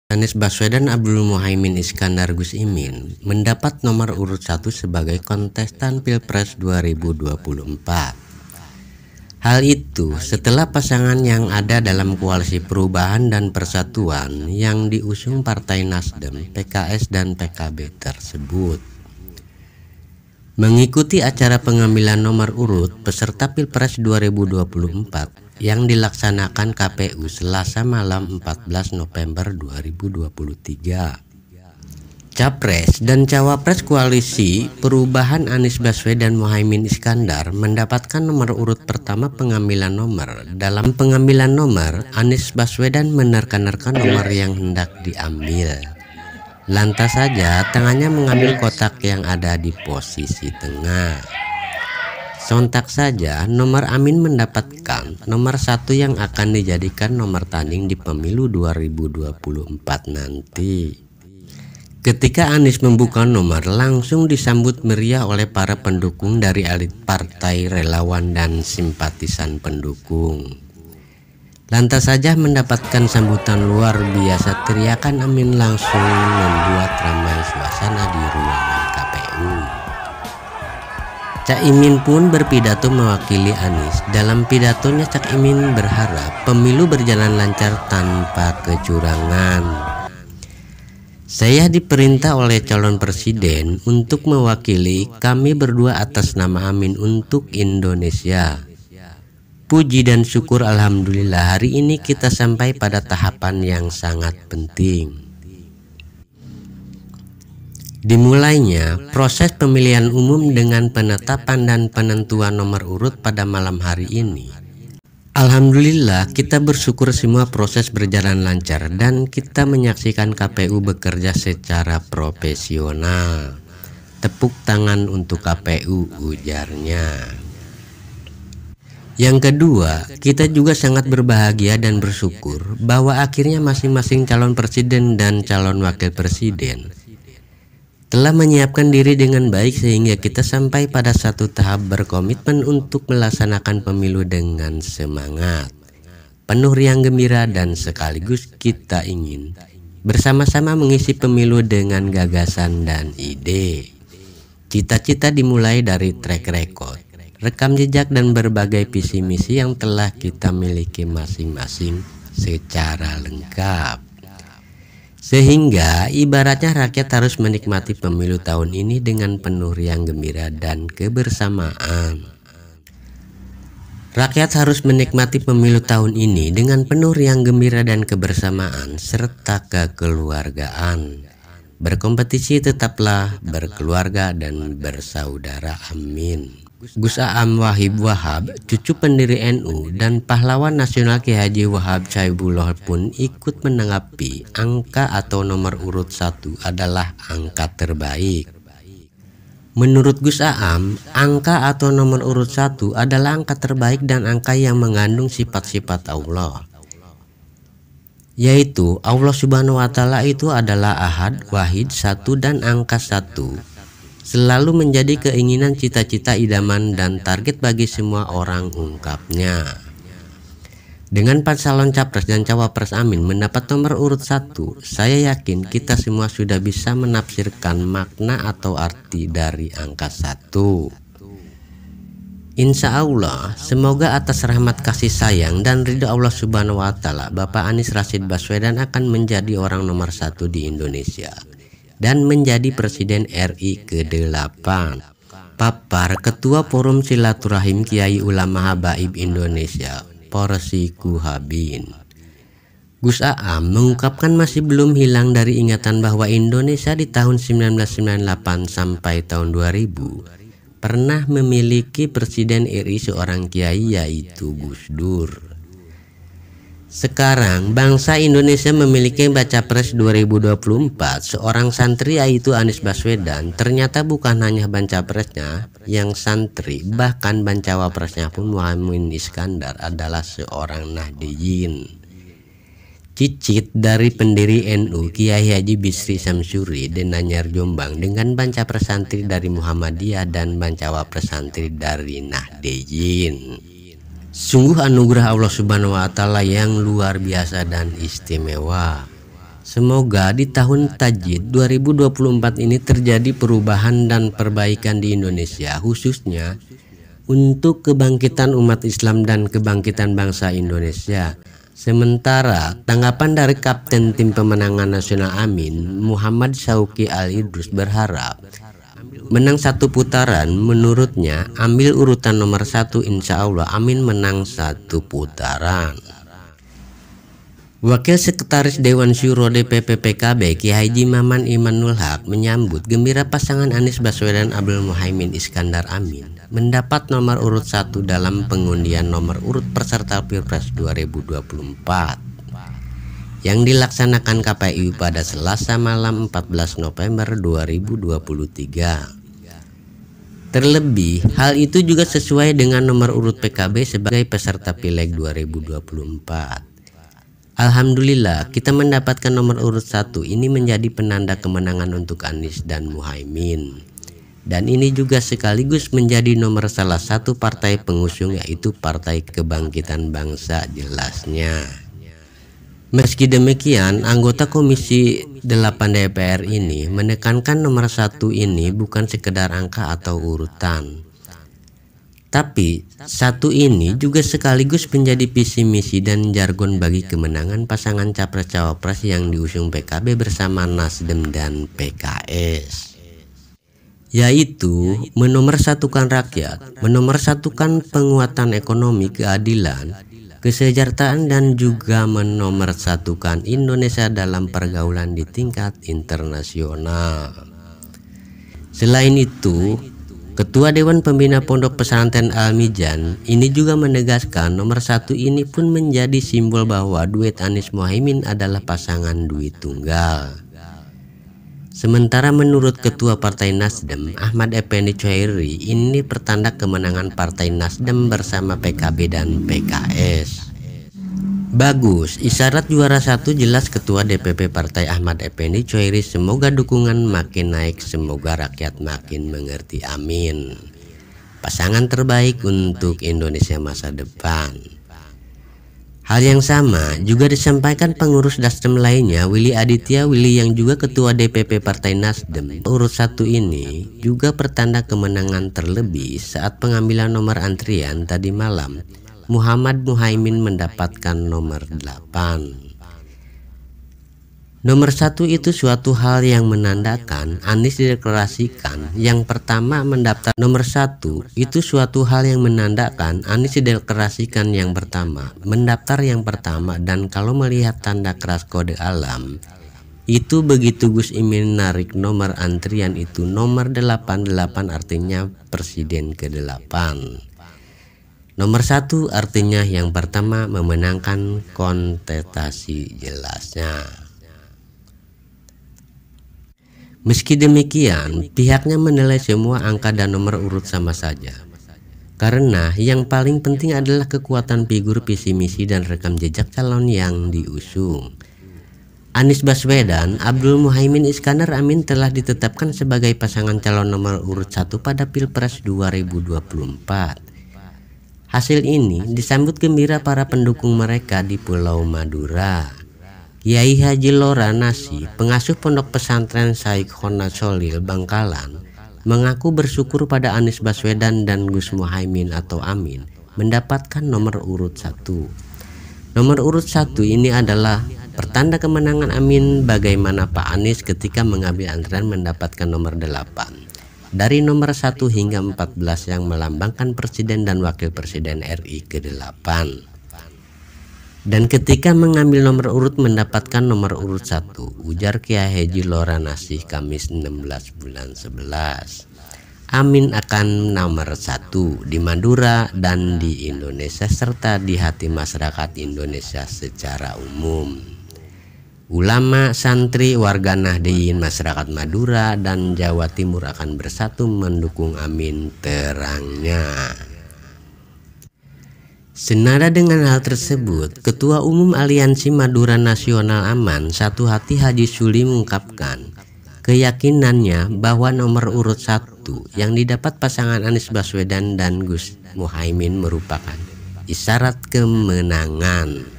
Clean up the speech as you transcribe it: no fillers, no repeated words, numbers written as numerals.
Anies Baswedan Abdul Muhaimin Iskandar Gus Imin mendapat nomor urut 1 sebagai kontestan Pilpres 2024. Hal itu setelah pasangan yang ada dalam koalisi Perubahan dan Persatuan yang diusung Partai Nasdem, PKS dan PKB tersebut. Mengikuti acara pengambilan nomor urut peserta Pilpres 2024 yang dilaksanakan KPU Selasa malam 14 November 2023. Capres dan Cawapres Koalisi Perubahan Anies Baswedan Muhaimin Iskandar mendapatkan nomor urut pertama pengambilan nomor. Dalam pengambilan nomor, Anies Baswedan menerka-nerka nomor yang hendak diambil. Lantas saja tangannya mengambil kotak yang ada di posisi tengah. Sontak saja nomor Amin mendapatkan nomor 1 yang akan dijadikan nomor tanding di pemilu 2024 nanti. Ketika Anies membuka nomor, langsung disambut meriah oleh para pendukung dari elit partai, relawan dan simpatisan pendukung. Lantas saja mendapatkan sambutan luar biasa, teriakan Amin langsung membuat ramai suasana di ruangan KPU. Caimin pun berpidato mewakili Anies. Dalam pidatonya Caimin berharap pemilu berjalan lancar tanpa kecurangan. Saya diperintah oleh calon presiden untuk mewakili kami berdua atas nama Amin untuk Indonesia. Puji dan syukur alhamdulillah hari ini kita sampai pada tahapan yang sangat penting. Dimulainya proses pemilihan umum dengan penetapan dan penentuan nomor urut pada malam hari ini. Alhamdulillah kita bersyukur semua proses berjalan lancar dan kita menyaksikan KPU bekerja secara profesional. Tepuk tangan untuk KPU, ujarnya. Yang kedua, kita juga sangat berbahagia dan bersyukur bahwa akhirnya masing-masing calon presiden dan calon wakil presiden telah menyiapkan diri dengan baik sehingga kita sampai pada satu tahap berkomitmen untuk melaksanakan pemilu dengan semangat, penuh riang gembira dan sekaligus kita ingin bersama-sama mengisi pemilu dengan gagasan dan ide. Cita-cita dimulai dari track record, rekam jejak dan berbagai visi misi yang telah kita miliki masing-masing secara lengkap. Sehingga ibaratnya rakyat harus menikmati pemilu tahun ini dengan penuh riang gembira dan kebersamaan. Rakyat harus menikmati pemilu tahun ini dengan penuh riang gembira dan kebersamaan serta kekeluargaan. Berkompetisi tetaplah berkeluarga dan bersaudara, amin. Gus Aam Wahib Wahab, cucu pendiri NU dan pahlawan nasional Ki Haji Wahab Chaibullah pun ikut menanggapi angka atau nomor urut 1 adalah angka terbaik. Menurut Gus Aam, angka atau nomor urut 1 adalah angka terbaik dan angka yang mengandung sifat-sifat Allah. Yaitu Allah Subhanahu wa Ta'ala itu adalah Ahad, Wahid, 1 dan angka 1. Selalu menjadi keinginan, cita-cita, idaman, dan target bagi semua orang, ungkapnya. Dengan pasangan Capres dan Cawapres Amin mendapat nomor urut 1, saya yakin kita semua sudah bisa menafsirkan makna atau arti dari angka 1. Insya Allah, semoga atas rahmat kasih sayang dan ridho Allah Subhanahu wa Ta'ala, Bapak Anies Rashid Baswedan akan menjadi orang nomor 1 di Indonesia dan menjadi Presiden RI ke-8. Papar Ketua Forum Silaturahim Kiai Ulama Habaib Indonesia, Porsi Kuhabin. Gus Aam mengungkapkan masih belum hilang dari ingatan bahwa Indonesia di tahun 1998 sampai tahun 2000 pernah memiliki Presiden RI seorang kiai, yaitu Gus Dur. Sekarang bangsa Indonesia memiliki baca pres 2024 seorang santri, yaitu Anies Baswedan. Ternyata bukan hanya baca presnya yang santri, bahkan bacawa presnya pun Muhaimin Iskandar adalah seorang Nahdiyin. Cicit dari pendiri NU Kiai Haji Bisri Samsuri Denanyar Jombang dengan baca pres santri dari Muhammadiyah dan bacawa pres santri dari Nahdiyin. Sungguh anugerah Allah Subhanahu wa Ta'ala yang luar biasa dan istimewa. Semoga di tahun Tajdid 2024 ini terjadi perubahan dan perbaikan di Indonesia, khususnya untuk kebangkitan umat Islam dan kebangkitan bangsa Indonesia. Sementara tanggapan dari Kapten Tim Pemenangan Nasional Amin, Muhammad Syauqi Al-Idrus, berharap menang satu putaran. Menurutnya ambil urutan nomor 1, insya Allah Amin menang satu putaran. Wakil Sekretaris Dewan Syuro DPP PKB Kiai Haji Maman Imanul Haq menyambut gembira pasangan Anies Baswedan Abdul Muhaimin Iskandar Amin mendapat nomor urut 1 dalam pengundian nomor urut peserta Pilpres 2024 yang dilaksanakan KPU pada Selasa malam 14 November 2023. Terlebih, hal itu juga sesuai dengan nomor urut PKB sebagai peserta Pileg 2024. Alhamdulillah, kita mendapatkan nomor urut 1. Ini menjadi penanda kemenangan untuk Anies dan Muhaimin. Dan ini juga sekaligus menjadi nomor salah satu partai pengusung, yaitu Partai Kebangkitan Bangsa, jelasnya. Meski demikian, anggota Komisi 8 DPR ini menekankan nomor 1 ini bukan sekedar angka atau urutan, tapi 1 ini juga sekaligus menjadi visi misi dan jargon bagi kemenangan pasangan capres-cawapres yang diusung PKB bersama Nasdem dan PKS, yaitu menomorsatukan rakyat, menomorsatukan penguatan ekonomi, keadilan, kesejahteraan, dan juga menomorsatukan Indonesia dalam pergaulan di tingkat internasional. Selain itu, Ketua Dewan Pembina Pondok Pesantren Al-Mijan ini juga menegaskan nomor 1 ini pun menjadi simbol bahwa duet Anies Muhaimin adalah pasangan duit tunggal. Sementara menurut Ketua Partai Nasdem Ahmad Effendi Choiri, ini pertanda kemenangan Partai Nasdem bersama PKB dan PKS. Bagus, isyarat juara 1 jelas Ketua DPP Partai Ahmad Effendi Choiri. Semoga dukungan makin naik, semoga rakyat makin mengerti, amin. Pasangan terbaik untuk Indonesia masa depan. Hal yang sama juga disampaikan pengurus Nasdem lainnya, Willy Aditya Willy, yang juga Ketua DPP Partai Nasdem. Urut 1 ini juga pertanda kemenangan, terlebih saat pengambilan nomor antrian tadi malam Muhammad Muhaimin mendapatkan nomor 8. Nomor 1 itu suatu hal yang menandakan Anies dideklarasikan yang pertama mendaftar. Nomor 1 itu suatu hal yang menandakan Anies dideklarasikan yang pertama, mendaftar yang pertama. Dan kalau melihat tanda keras kode alam, itu begitu Gus Imin narik nomor antrian itu nomor 88, artinya presiden ke-8. Nomor 1 artinya yang pertama memenangkan kontestasi, jelasnya. Meski demikian, pihaknya menilai semua angka dan nomor urut sama saja, karena yang paling penting adalah kekuatan figur, visi misi, dan rekam jejak calon yang diusung. Anies Baswedan Abdul Muhaimin Iskandar Amin telah ditetapkan sebagai pasangan calon nomor urut 1 pada Pilpres 2024. Hasil ini disambut gembira para pendukung mereka di Pulau Madura. Kiai Haji Lora Nasi, pengasuh Pondok Pesantren Syekh Khona Cholil Bangkalan, mengaku bersyukur pada Anies Baswedan dan Gus Muhaimin atau Amin mendapatkan nomor urut 1. Nomor urut 1 ini adalah pertanda kemenangan Amin, bagaimana Pak Anies ketika mengambil antrean mendapatkan nomor 8 dari nomor 1 hingga 14 yang melambangkan Presiden dan Wakil Presiden RI ke-8. Dan ketika mengambil nomor urut mendapatkan nomor urut 1, ujar Kiai Haji Lora Nasi Kamis 16 bulan 11. Amin akan nomor 1 di Madura dan di Indonesia serta di hati masyarakat Indonesia secara umum. Ulama, santri, warga Nahdliyin, masyarakat Madura dan Jawa Timur akan bersatu mendukung Amin, terangnya. Senada dengan hal tersebut, Ketua Umum Aliansi Madura Nasional Aman Satu Hati Haji Suli mengungkapkan keyakinannya bahwa nomor urut 1 yang didapat pasangan Anies Baswedan dan Gus Muhaimin merupakan isyarat kemenangan.